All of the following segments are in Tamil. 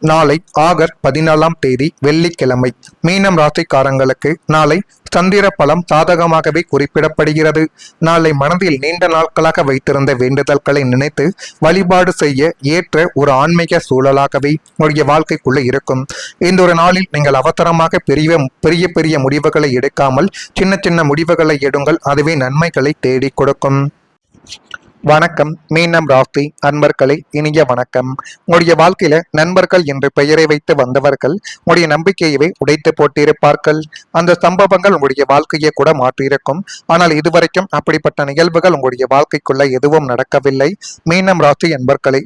நாளை ஆகஸ்ட் 14ஆம் தேதி வெள்ளிக்கிழமை மீனம் ராசிக்காரங்களுக்கு நாளை சந்திர பலம் சாதகமாகவே குறிப்பிடப்படுகிறது. நாளை மனதில் நீண்ட நாட்களாக வைத்திருந்த வேண்டுதல்களை நினைத்து வழிபாடு செய்ய ஏற்ற ஒரு ஆன்மீக சூழலாகவே உங்களுடைய வாழ்க்கைக்குள்ள இருக்கும். இந்த ஒரு நாளில் நீங்கள் அவசரமாக பெரிய பெரிய முடிவுகளை எடுக்காமல் சின்ன சின்ன முடிவுகளை எடுங்கள். அதுவே நன்மைகளை தேடி கொடுக்கும். வணக்கம் மீனம் ராசி அன்பர்களே, இனிய வணக்கம். உங்களுடைய வாழ்க்கையில நண்பர்கள் என்று பெயரை வைத்து வந்தவர்கள் உங்களுடைய நம்பிக்கையவே உடைத்து போட்டிருப்பார்கள். அந்த சம்பவங்கள் உங்களுடைய வாழ்க்கையை கூட மாற்றியிருக்கும். ஆனால் இதுவரைக்கும் அப்படிப்பட்ட நிகழ்வுகள் உங்களுடைய வாழ்க்கைக்குள்ள எதுவும் நடக்கவில்லை. மீனம் ராசி அன்பர்களே,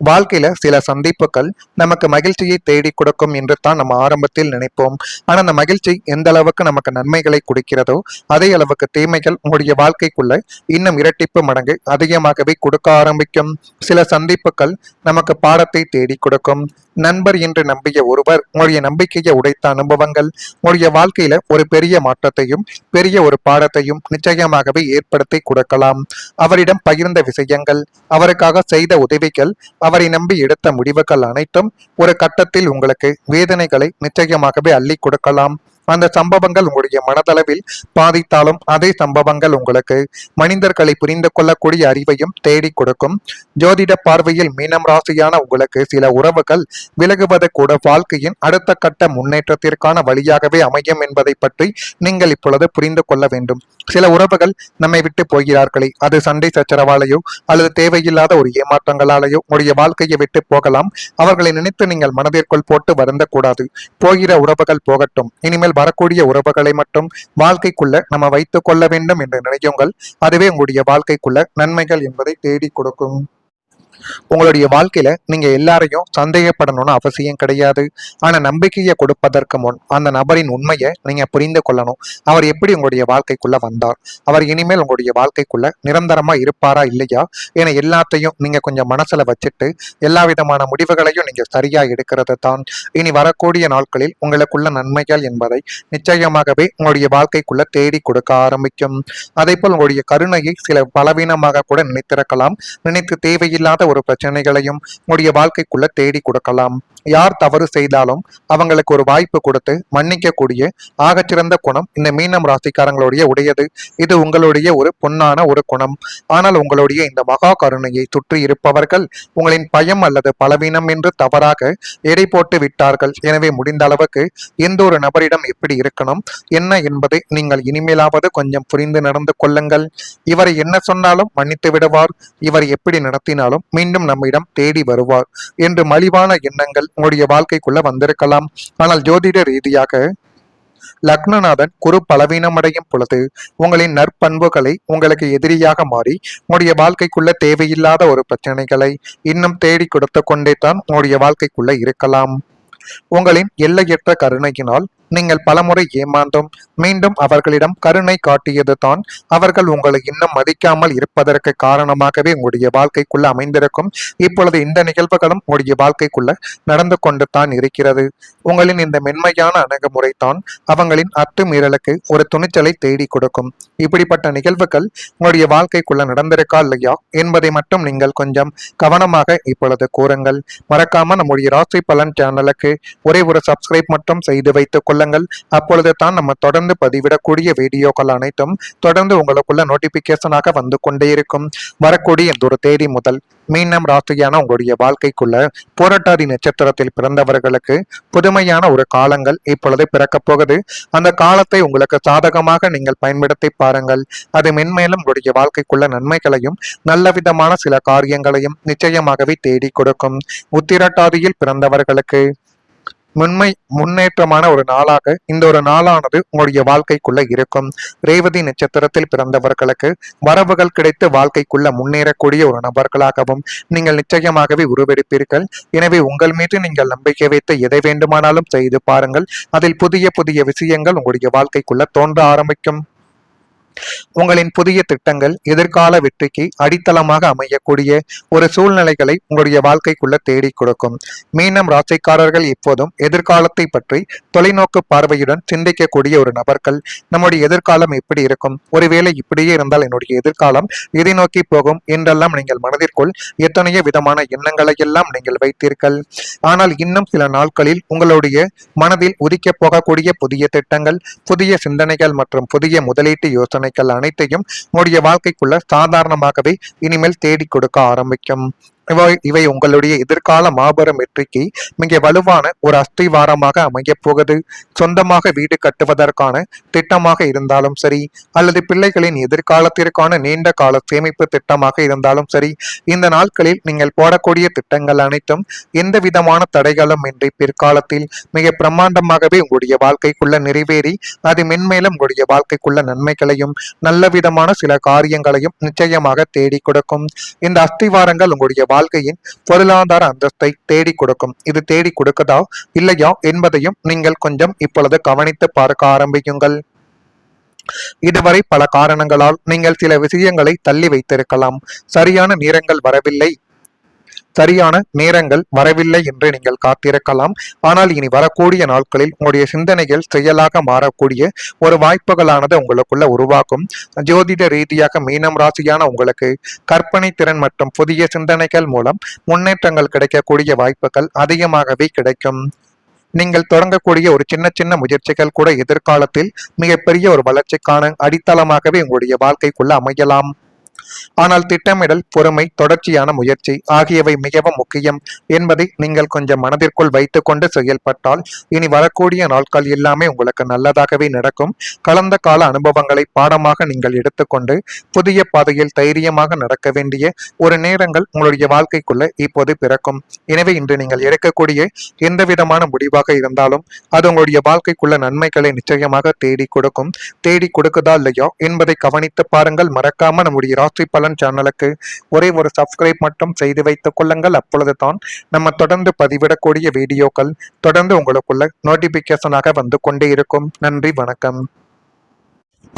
வாழ்க்கையில சில சந்திப்புகள் நமக்கு மகிழ்ச்சியை தேடி கொடுக்கும் என்று தான் நம்ம ஆரம்பத்தில் நினைப்போம். ஆனா அந்த மகிழ்ச்சி எந்த அளவுக்கு நமக்கு நன்மைகளை கொடுக்கிறதோ அதே அளவுக்கு தீமைகள் உங்களுடைய வாழ்க்கைக்குள்ள இன்னும் இரட்டிப்பு மடங்கு அதிகமாகவே கொடுக்க ஆரம்பிக்கும். சில சந்திப்புகள் நமக்கு பாடத்தை தேடி கொடுக்கும். நண்பர் என்று நம்பிய ஒருவர் உங்களுடைய நம்பிக்கையை உடைத்த அனுபவங்கள் உங்களுடைய வாழ்க்கையில ஒரு பெரிய மாற்றத்தையும் பெரிய ஒரு பாடத்தையும் நிச்சயமாகவே ஏற்படுத்தி கொடுக்கலாம். அவரிடம் பகிர்ந்த விஷயங்கள், அவருக்காக செய்த உதவிகள், அவரை நம்பி எடுத்த முடிவுகள் அனைத்தும் ஒரு கட்டத்தில் உங்களுக்கு வேதனைகளை நிச்சயமாகவே அள்ளி கொடுக்கலாம். அந்த சம்பவங்கள் உங்களுடைய மனதளவில் பாதித்தாலும் அதே சம்பவங்கள் உங்களுக்கு மனிதர்களை புரிந்து கொள்ளக்கூடிய அறிவையும் தேடி கொடுக்கும். ஜோதிட பார்வையில் மீனம் ராசியான உங்களுக்கு சில உறவுகள் விலகுவது கூட வாழ்க்கையின் அடுத்த கட்ட முன்னேற்றத்திற்கான வழியாகவே அமையும் என்பதை பற்றி நீங்கள் இப்பொழுது புரிந்து கொள்ள வேண்டும். சில உறவுகள் நம்மை விட்டு போகிறார்களே, அது சண்டை சச்சரவாலேயோ அல்லது தேவையில்லாத ஒரு ஏமாற்றங்களாலேயோ உங்களுடைய வாழ்க்கையை விட்டு போகலாம். அவர்களை நினைத்து நீங்கள் மனதிற்குள் போட்டு வருந்தக்கூடாது. போகிற உறவுகள் போகட்டும், இனிமேல் வரக்கூடிய உறவுகளை மட்டும் வாழ்க்கைக்குள்ள நம்ம வைத்துக் கொள்ள வேண்டும் என்று நினையுங்கள். அதுவே உங்களுடைய வாழ்க்கைக்குள்ள நன்மைகள் என்பதை தேடி கொடுக்கும். உங்களுடைய வாழ்க்கையில நீங்க எல்லாரையும் சந்தேகப்படணும்னு அவசியம் கிடையாது. ஆனா நம்பிக்கையை கொடுப்பதற்கு முன் அந்த நபரின் உண்மையை நீங்க புரிந்து கொள்ளணும். அவர் எப்படி உங்களுடைய வாழ்க்கைக்குள்ள வந்தார், அவர் இனிமேல் உங்களுடைய வாழ்க்கைக்குள்ள நிரந்தரமா இருப்பாரா இல்லையா என எல்லாத்தையும் நீங்க கொஞ்சம் மனசுல வச்சுட்டு எல்லா விதமான முடிவுகளையும் நீங்க சரியா எடுக்கிறது தான் இனி வரக்கூடிய நாட்களில் உங்களுக்குள்ள நன்மைகள் என்பதை நிச்சயமாகவே உங்களுடைய வாழ்க்கைக்குள்ள தேடி கொடுக்க ஆரம்பிக்கும். அதே போல் உங்களுடைய கருணையை சில பலவீனமாக கூட நினைத்திருக்கலாம். நினைத்து தேவையில்லாத ஒரு பிரச்சனைகளையும் உங்களுடைய வாழ்க்கைக்குள்ள தேடி கொடுக்கலாம். யார் தவறு செய்தாலும் அவங்களுக்கு ஒரு வாய்ப்பு கொடுத்து மன்னிக்க கூடிய ஆகச்சிறந்த குணம் இந்த மீனம் ராசிக்காரங்களுடைய உடையது. இது உங்களுடைய ஒரு பொன்னான ஒரு குணம். ஆனால் உங்களுடைய இந்த மகா கருணையை சுற்றி இருப்பவர்கள் உங்களின் பயம் அல்லது பலவீனம் என்று தவறாக எடை போட்டு விட்டார்கள். எனவே முடிந்த அளவுக்கு எந்த ஒரு நபரிடம் எப்படி இருக்கணும் என்ன என்பதை நீங்கள் இனிமேலாவது கொஞ்சம் புரிந்து நடந்து கொள்ளுங்கள். இவரை என்ன சொன்னாலும் மன்னித்து விடுவார், இவர் எப்படி நடத்தினாலும் மீண்டும் நம்மிடம் தேடி வருவார் என்று மலிவான எண்ணங்கள் உங்களுடைய வாழ்க்கைக்குள்ள வந்திருக்கலாம். ஆனால் ஜோதிட ரீதியாக லக்னநாதன் குரு பலவீனமடையும் பொழுது உங்களின் நற்பண்புகளை உங்களுக்கு எதிரியாக மாறி உங்களுடைய வாழ்க்கைக்குள்ள தேவையில்லாத ஒரு பிரச்சனைகளை இன்னும் தேடி கொடுத்து கொண்டே தான் உங்களுடைய வாழ்க்கைக்குள்ள இருக்கலாம். உங்களின் எல்லையற்ற கருணையினால் நீங்கள் பலமுறை ஏமாந்தும் மீண்டும் அவர்களிடம் கருணை காட்டியது தான் அவர்கள் உங்களை இன்னும் மதிக்காமல் இருப்பதற்கு காரணமாகவே உங்களுடைய வாழ்க்கைக்குள்ள அமைந்திருக்கும். இப்பொழுது இந்த நிகழ்வுகளும் உங்களுடைய வாழ்க்கைக்குள்ள நடந்து கொண்டு தான் இருக்கிறது. உங்களின் இந்த மென்மையான அணுகுமுறை தான் அவங்களின் அத்துமீறலுக்கு ஒரு துணிச்சலை தேடி கொடுக்கும். இப்படிப்பட்ட நிகழ்வுகள் உங்களுடைய வாழ்க்கைக்குள்ள நடந்திருக்கா இல்லையா என்பதை மட்டும் நீங்கள் கொஞ்சம் கவனமாக இப்பொழுது கூறுங்கள். மறக்காம நம்முடைய ராசி பலன் சேனலுக்கு ஒரே ஒரு சப்ஸ்கிரைப் மட்டும் செய்து வைத்துக் கொள்ள. அப்பொழுது தான் நம்ம தொடர்ந்து பதிவிடக்கூடிய வீடியோக்கள் அனைத்தும் தொடர்ந்து உங்களுக்குள்ள நோட்டிபிகேஷனாக வந்து கொண்டே இருக்கும். வரக்கூடிய இந்த ஒரு தேதி முதல் மீனம் ராசியான உங்களுடைய வாழ்க்கைக்குள்ள புரட்டாதி நட்சத்திரத்தில் பிறந்தவர்களுக்கு புதுமையான ஒரு காலங்கள் இப்பொழுது பிறக்கப் போகுது. அந்த காலத்தை உங்களுக்கு சாதகமாக நீங்கள் பயன்படுத்தி பாருங்கள். அது மென்மேலும் உங்களுடைய வாழ்க்கைக்குள்ள நன்மைகளையும் நல்ல விதமான சில காரியங்களையும் நிச்சயமாகவே தேடி கொடுக்கும். உத்திரட்டாதியில் பிறந்தவர்களுக்கு முன்னேற்றமான ஒரு நாளாக இந்த ஒரு நாளானது உங்களுடைய வாழ்க்கைக்குள்ள இருக்கும். ரேவதி நட்சத்திரத்தில் பிறந்தவர்களுக்கு வரவுகள் கிடைத்து வாழ்க்கைக்குள்ள முன்னேறக்கூடிய ஒரு நபர்களாகவும் நீங்கள் நிச்சயமாகவே உருவெடுப்பீர்கள். எனவே உங்கள் மீது நீங்கள் நம்பிக்கை வைத்து எதை வேண்டுமானாலும் செய்து பாருங்கள். அதில் புதிய புதிய விஷயங்கள் உங்களுடைய வாழ்க்கைக்குள்ள தோன்ற ஆரம்பிக்கும். உங்களின் புதிய திட்டங்கள் எதிர்கால வெற்றிக்கு அடித்தளமாக அமையக்கூடிய ஒரு சூழ்நிலைகளை உங்களுடைய வாழ்க்கைக்குள்ள தேடி கொடுக்கும். மீனம் ராசிக்காரர்கள் இப்போதும் எதிர்காலத்தை பற்றி தொலைநோக்கு பார்வையுடன் சிந்திக்கக்கூடிய ஒரு நபர்கள். நம்முடைய எதிர்காலம் எப்படி இருக்கும், ஒருவேளை இப்படியே இருந்தால் என்னுடைய எதிர்காலம் இதை நோக்கி போகும் என்றெல்லாம் நீங்கள் மனதிற்குள் எத்தனையோ விதமான எண்ணங்களை எல்லாம் நீங்கள் வைத்தீர்கள். ஆனால் இன்னும் சில நாட்களில் உங்களுடைய மனதில் உதிக்க போகக்கூடிய புதிய திட்டங்கள், புதிய சிந்தனைகள் மற்றும் புதிய முதலீட்டு யோசனைகள் அனைத்தையும் உங்களுடைய வாழ்க்கைக்குள்ள சாதாரணமாகவே இனிமேல் தேடி கொடுக்க ஆரம்பிக்கும். இவை உங்களுடைய எதிர்கால மாபெரும் வெற்றிக்கு மிக வலுவான ஒரு அஸ்திவாரமாக அமைய போகுது. சொந்தமாக வீடு கட்டுவதற்கான திட்டமாக இருந்தாலும் சரி, அல்லது பிள்ளைகளின் எதிர்காலத்திற்கான நீண்ட கால சேமிப்பு திட்டமாக இருந்தாலும் சரி, இந்த நாட்களில் நீங்கள் போடக்கூடிய திட்டங்கள் அனைத்தும் எந்த விதமான தடைகளும் இன்றி பிற்காலத்தில் மிக பிரம்மாண்டமாகவே உங்களுடைய வாழ்க்கைக்குள்ள நிறைவேறி அது மென்மேலும் உங்களுடைய வாழ்க்கைக்குள்ள நன்மைகளையும் நல்ல விதமான சில காரியங்களையும் நிச்சயமாக தேடி கொடுக்கும். இந்த அஸ்திவாரங்கள் உங்களுடைய வாழ்க்கையின் பொருளாதார அந்தஸ்தை தேடி கொடுக்கும். இது தேடி கொடுக்கதா இல்லையா என்பதையும் நீங்கள் கொஞ்சம் இப்பொழுது கவனித்து பார்க்க ஆரம்பிக்குங்கள். இதுவரை பல காரணங்களால் நீங்கள் சில விஷயங்களை தள்ளி வைத்திருக்கலாம். சரியான நேரங்கள் வரவில்லை என்று நீங்கள் காத்திருக்கலாம். ஆனால் இனி வரக்கூடிய நாட்களில் உங்களுடைய சிந்தனைகள் செயலாக மாறக்கூடிய ஒரு வாய்ப்புகளானது உங்களுக்குள்ள உருவாக்கும். ஜோதிட ரீதியாக மீனம் ராசியான உங்களுக்கு கற்பனை திறன் மற்றும் புதிய சிந்தனைகள் மூலம் முன்னேற்றங்கள் கிடைக்கக்கூடிய வாய்ப்புகள் அதிகமாகவே கிடைக்கும். நீங்கள் தொடங்கக்கூடிய ஒரு சின்ன சின்ன முயற்சிகள் கூட எதிர்காலத்தில் மிகப்பெரிய ஒரு வளர்ச்சிக்கான அடித்தளமாகவே உங்களுடைய வாழ்க்கைக்குள்ள அமையலாம். ஆனால் திட்டமிடல், பொறுமை, தொடர்ச்சியான முயற்சி ஆகியவை மிகவும் முக்கியம் என்பதை நீங்கள் கொஞ்சம் மனதிற்குள் வைத்துக்கொண்டு செயல்பட்டால் இனி வரக்கூடிய நாட்கள் எல்லாமே உங்களுக்கு நல்லதாகவே நடக்கும். கலந்த கால அனுபவங்களை பாடமாக நீங்கள் எடுத்துக்கொண்டு புதிய பாதையில் தைரியமாக நடக்க வேண்டிய ஒரு நேரங்கள் உங்களுடைய வாழ்க்கைக்குள்ள இப்போது பிறக்கும். எனவே இன்று நீங்கள் எடுக்கக்கூடிய எந்த விதமான முடிவாக இருந்தாலும் அது உங்களுடைய வாழ்க்கைக்குள்ள நன்மைகளை நிச்சயமாக தேடி கொடுக்கும். தேடி கொடுக்குதா இல்லையா என்பதை கவனித்து பாருங்கள். மறக்காம நம்முடைய ராசி பலன் சேனலுக்கு ஒரே ஒரு சப்ஸ்கிரைப் மட்டும் செய்து வைத்துக் கொள்ளுங்கள். அப்பொழுது தான் நம்ம தொடர்ந்து பதிவிடக்கூடிய வீடியோக்கள் தொடர்ந்து உங்களுக்குள்ள நோட்டிபிகேஷனாக வந்து கொண்டே இருக்கும். நன்றி, வணக்கம்.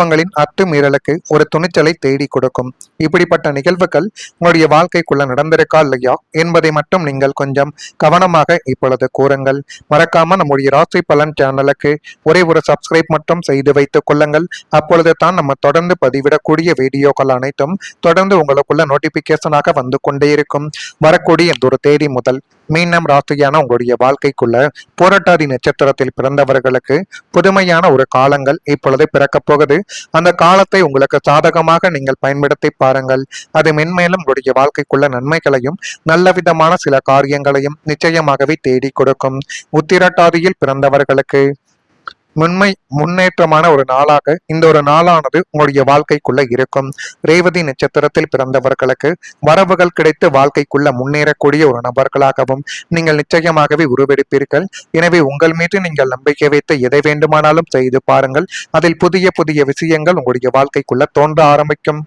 உங்களின் அத்துமீறலுக்கு ஒரு துணிச்சலை தேடி கொடுக்கும். இப்படிப்பட்ட நிகழ்வுகள் உங்களுடைய வாழ்க்கைக்குள்ள நடந்திருக்கா இல்லையா என்பதை மட்டும் நீங்கள் கொஞ்சம் கவனமாக இப்பொழுது கூறுங்கள். மறக்காம நம்முடைய ராசி பலன் சேனலுக்கு ஒரே ஒரு சப்ஸ்கிரைப் மட்டும் செய்து வைத்துக் கொள்ளுங்கள். அப்பொழுது தான் நம்ம தொடர்ந்து பதிவிடக்கூடிய வீடியோக்கள் அனைத்தும் தொடர்ந்து உங்களுக்குள்ள நோட்டிபிகேஷனாக வந்து கொண்டே இருக்கும். வரக்கூடிய இந்த ஒரு தேதி முதல் மீனம் ராசியான உங்களுடைய வாழ்க்கைக்குள்ள புரட்டாதி நட்சத்திரத்தில் பிறந்தவர்களுக்கு புதுமையான ஒரு காலங்கள் இப்பொழுது பிறக்கப் போகுது. அந்த காலத்தை உங்களுக்கு சாதகமாக நீங்கள் பயன்படுத்தி பாருங்கள். அது மென்மேலும் உங்களுடைய வாழ்க்கைக்குள்ள நன்மைகளையும் நல்ல விதமான சில காரியங்களையும் நிச்சயமாகவே தேடி கொடுக்கும். உத்திரட்டாதியில் பிறந்தவர்களுக்கு முன்னேற்றமான ஒரு நாளாக இந்த ஒரு நாளானது உங்களுடைய வாழ்க்கைக்குள்ள இருக்கும். ரேவதி நட்சத்திரத்தில் பிறந்தவர்களுக்கு வரவுகள் கிடைத்து வாழ்க்கைக்குள்ள முன்னேறக்கூடிய ஒரு நபர்களாகவும் நீங்கள் நிச்சயமாகவே உருவெடுப்பீர்கள். எனவே உங்கள் மீது நீங்கள் நம்பிக்கை வைத்து எதை வேண்டுமானாலும் செய்து பாருங்கள். அதில் புதிய புதிய விஷயங்கள் உங்களுடைய வாழ்க்கைக்குள்ள தோன்ற ஆரம்பிக்கும்.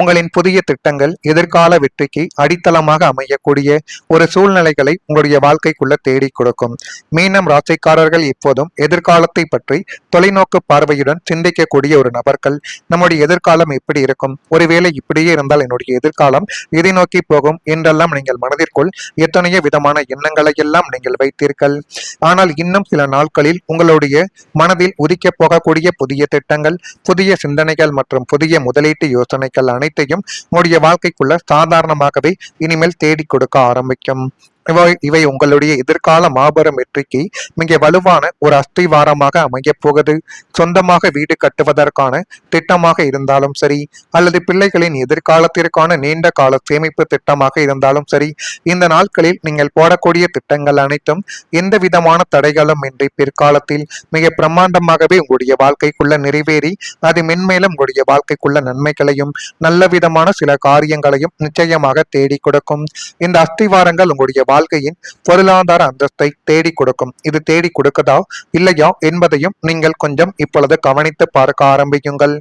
உங்களின் புதிய திட்டங்கள் எதிர்கால வெற்றிக்கு அடித்தளமாக அமையக்கூடிய ஒரு சூழ்நிலைகளை உங்களுடைய வாழ்க்கைக்குள்ள தேடி கொடுக்கும். மீனம் ராசிக்காரர்கள் இப்போதும் எதிர்காலத்தை பற்றி தொலைநோக்கு பார்வையுடன் சிந்திக்கக்கூடிய ஒரு நபர்கள். நம்முடைய எதிர்காலம் எப்படி இருக்கும், ஒருவேளை இப்படியே இருந்தால் என்னுடைய எதிர்காலம் இதை நோக்கி போகும் என்றெல்லாம் நீங்கள் மனதிற்குள் எத்தனையோ விதமான எண்ணங்களை எல்லாம் நீங்கள் வைத்தீர்கள். ஆனால் இன்னும் சில நாட்களில் உங்களுடைய மனதில் உதிக்க போகக்கூடிய புதிய திட்டங்கள், புதிய சிந்தனைகள் மற்றும் புதிய முதலீட்டு யோசனைகள் அனைத்தையும் உங்களுடைய வாழ்க்கைக்குள்ள சாதாரணமாகவே இனிமேல் தேடி கொடுக்க ஆரம்பிக்கும். இவை உங்களுடைய எதிர்கால மாபெரும் வெற்றிக்கு மிக வலுவான ஒரு அஸ்திவாரமாக அமைய போகுது. சொந்தமாக வீடு கட்டுவதற்கான திட்டமாக இருந்தாலும் சரி, அல்லது பிள்ளைகளின் எதிர்காலத்திற்கான நீண்ட கால சேமிப்பு திட்டமாக இருந்தாலும் சரி, இந்த நாட்களில் நீங்கள் போடக்கூடிய திட்டங்கள் அனைத்தும் எந்த விதமான தடைகளும் இன்றி பிற்காலத்தில் மிக பிரம்மாண்டமாகவே உங்களுடைய வாழ்க்கைக்குள்ள நிறைவேறி அது மென்மேலும் உங்களுடைய வாழ்க்கைக்குள்ள நன்மைகளையும் நல்ல விதமான சில காரியங்களையும் நிச்சயமாக தேடி கொடுக்கும். இந்த அஸ்திவாரங்கள் உங்களுடைய வாழ்க்கையின் பொருளாதார அந்தஸ்தை தேடி கொடுக்கும். இது தேடி கொடுக்கதா இல்லையா என்பதையும் நீங்கள் கொஞ்சம் இப்பொழுது கவனித்து பார்க்க ஆரம்பிக்குங்கள்.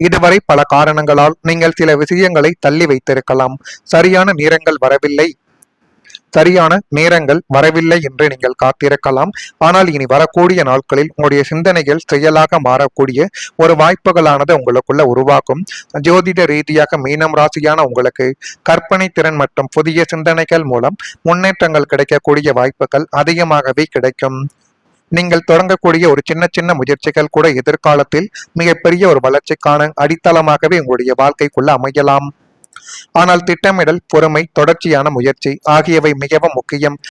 இதுவரை பல காரணங்களால் நீங்கள் சில விஷயங்களை தள்ளி வைத்திருக்கலாம். சரியான நேரங்கள் வரவில்லை சரியான நேரங்கள் வரவில்லை என்று நீங்கள் காத்திருக்கலாம். ஆனால் இனி வரக்கூடிய நாட்களில் உங்களுடைய சிந்தனைகள் செயலாக மாறக்கூடிய ஒரு வாய்ப்புகளானது உங்களுக்குள்ள உருவாக்கும். ஜோதிட ரீதியாக மீனம் ராசியான உங்களுக்கு கற்பனை திறன் மற்றும் புதிய சிந்தனைகள் மூலம் முன்னேற்றங்கள் கிடைக்கக்கூடிய வாய்ப்புகள் அதிகமாகவே கிடைக்கும். நீங்கள் தொடங்கக்கூடிய ஒரு சின்ன சின்ன முயற்சிகள் கூட எதிர்காலத்தில் மிகப்பெரிய ஒரு வளர்ச்சிக்கான அடித்தளமாகவே உங்களுடைய வாழ்க்கைக்குள்ள அமையலாம். ஆனால் திட்டமிடல், பொறுமை, தொடர்ச்சியான முயற்சி ஆகியவை மிகவும் முக்கியம்.